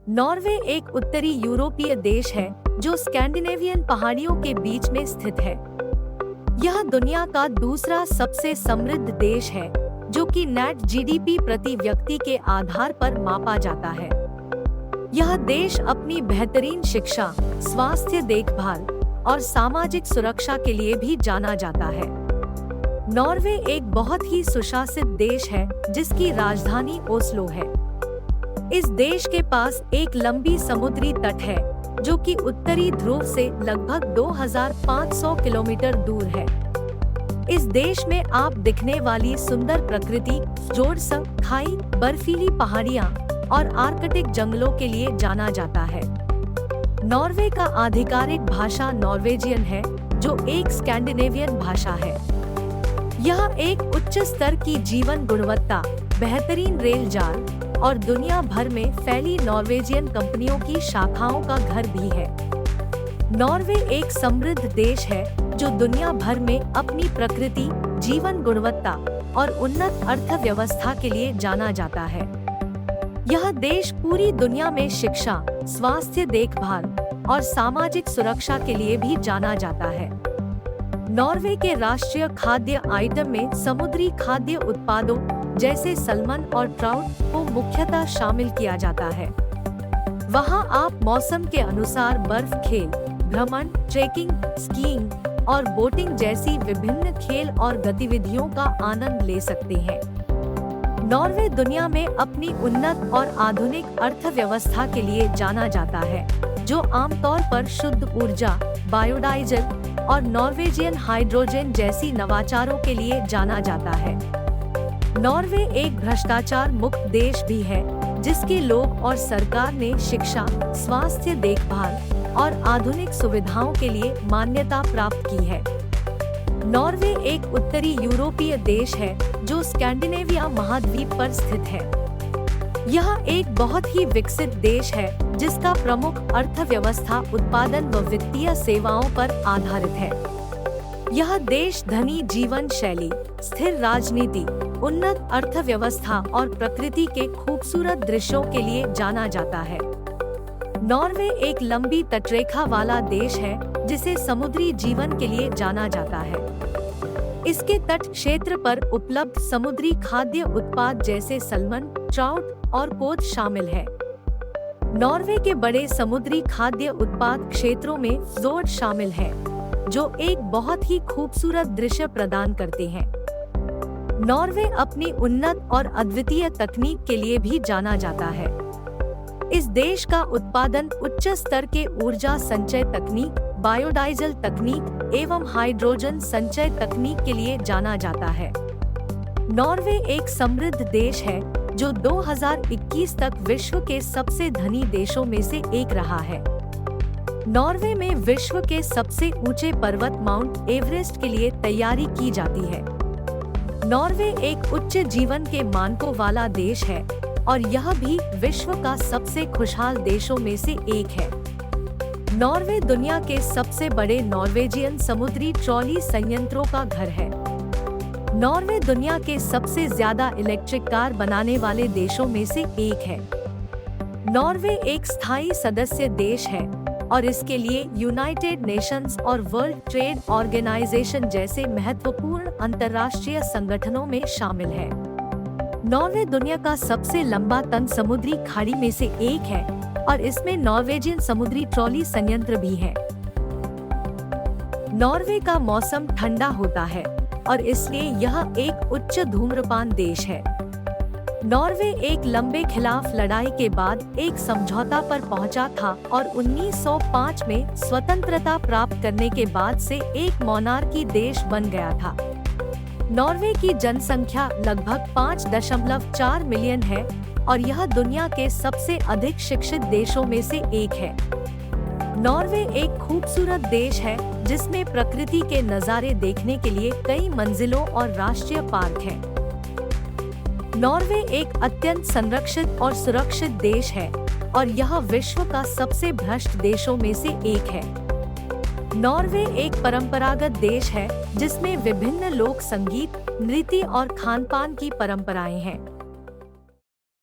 Norway एक उत्तरी यूरोपीय देश है जो स्कैंडिनेवियन पहाड़ियों के बीच में स्थित है। यह दुनिया का दूसरा सबसे समृद्ध देश है, जो कि नेट जीडीपी प्रति व्यक्ति के आधार पर मापा जाता है। यह देश अपनी बेहतरीन शिक्षा, स्वास्थ्य देखभाल और सामाजिक सुरक्षा के लिए भी जाना जाता है। नॉर्वे एक बहुत ही सुशासित देश है, जिसकी राजधानी ओस्लो है। इस देश के पास एक लंबी समुद्री तट है, जो कि उत्तरी ध्रुव से लगभग 2500 किलोमीटर दूर है। इस देश में आप दिखने वाली सुंदर प्रकृति, जोर्स खाई, बर्फीली पहाड़ियां और आर्कटिक जंगलों के लिए जाना जाता है। नॉर्वे का आधिकारिक भाषा नॉर्वेजियन है, जो एक स्कैंडिनेवियन भाषा है। यह एक उच्च स्तर की जीवन गुणवत्ता, बेहतरीन रेल जाल और दुनिया भर में फैली नॉर्वेजियन कंपनियों की शाखाओं का घर भी है। नॉर्वे एक समृद्ध देश है, जो दुनिया भर में अपनी प्रकृति, जीवन गुणवत्ता और उन्नत अर्थव्यवस्था के लिए जाना जाता है। यह देश पूरी दुनिया में शिक्षा, स्वास्थ्य देखभाल और सामाजिक सुरक्षा के लिए भी जाना जाता है। नॉर्वे के राष्ट्रीय खाद्य आइटम में समुद्री खाद्य उत्पादों जैसे सैल्मन और ट्राउट को मुख्यतः शामिल किया जाता है। वहां आप मौसम के अनुसार बर्फ खेल, भ्रमण, ट्रेकिंग, स्कीइंग और बोटिंग जैसी विभिन्न खेल और गतिविधियों का आनंद ले सकते हैं। नॉर्वे दुनिया में अपनी उन्नत और आधुनिक अर्थव्यवस्था के लिए जाना जाता है, जो आमतौर पर शुद्ध ऊर्जा, बायोडाइजल और नॉर्वेजियन हाइड्रोजन जैसी नवाचारों के लिए जाना जाता है। नॉर्वे एक भ्रष्टाचार मुक्त देश भी है, जिसके लोग और सरकार ने शिक्षा, स्वास्थ्य देखभाल और आधुनिक सुविधाओं के लिए मान्यता प्राप्त की है। नॉर्वे एक उत्तरी यूरोपीय देश है, जो स्कैंडिनेविया महाद्वीप पर स्थित है। यह एक बहुत ही विकसित देश है, जिसका प्रमुख अर्थव्यवस्था उत्पादन व वित्तीय सेवाओं पर आधारित है। यह देश धनी जीवन शैली, स्थिर राजनीति, उन्नत अर्थव्यवस्था और प्रकृति के खूबसूरत दृश्यों के लिए जाना जाता है। नॉर्वे एक लंबी तटरेखा वाला देश है, जिसे समुद्री जीवन के लिए जाना जाता है। इसके तट क्षेत्र पर उपलब्ध समुद्री खाद्य उत्पाद जैसे सैल्मन, ट्राउट और कोद शामिल है। नॉर्वे के बड़े समुद्री खाद्य उत्पाद क्षेत्रों में fjord शामिल है, जो एक बहुत ही खूबसूरत दृश्य प्रदान करते हैं। नॉर्वे अपनी उन्नत और अद्वितीय तकनीक के लिए भी जाना जाता है। इस देश का उत्पादन उच्च स्तर के ऊर्जा संचय तकनीक, बायोडाइजल तकनीक एवं हाइड्रोजन संचय तकनीक के लिए जाना जाता है। नॉर्वे एक समृद्ध देश है, जो 2021 तक विश्व के सबसे धनी देशों में से एक रहा है। नॉर्वे में विश्व के सबसे ऊंचे पर्वत माउंट एवरेस्ट के लिए तैयारी की जाती है। नॉर्वे एक उच्च जीवन के मानकों वाला देश है और यह भी विश्व का सबसे खुशहाल देशों में से एक है। नॉर्वे दुनिया के सबसे बड़े नॉर्वेजियन समुद्री ट्रॉली संयंत्रों का घर है। नॉर्वे दुनिया के सबसे ज्यादा इलेक्ट्रिक कार बनाने वाले देशों में से एक है। नॉर्वे एक स्थायी सदस्य देश है और इसके लिए यूनाइटेड नेशंस और वर्ल्ड ट्रेड ऑर्गेनाइजेशन जैसे महत्वपूर्ण अंतर्राष्ट्रीय संगठनों में शामिल है। नॉर्वे दुनिया का सबसे लंबा तंग समुद्री खाड़ी में से एक है और इसमें नॉर्वेजियन समुद्री ट्रॉली संयंत्र भी है। नॉर्वे का मौसम ठंडा होता है और इसलिए यह एक उच्च धूम्रपान देश है। नॉर्वे एक लंबे खिलाफ लड़ाई के बाद एक समझौता पर पहुंचा था और 1905 में स्वतंत्रता प्राप्त करने के बाद से एक मोनार्की देश बन गया था। नॉर्वे की जनसंख्या लगभग 5.4 मिलियन है और यह दुनिया के सबसे अधिक शिक्षित देशों में से एक है। नॉर्वे एक खूबसूरत देश है, जिसमें प्रकृति के नज़ारे देखने के लिए कई मंजिलों और राष्ट्रीय पार्क हैं। नॉर्वे एक अत्यंत संरक्षित और सुरक्षित देश है और यह विश्व का सबसे भ्रष्ट देशों में से एक है। नॉर्वे एक परंपरागत देश है, जिसमें विभिन्न लोक संगीत, नृत्य और खानपान की परंपराएं हैं।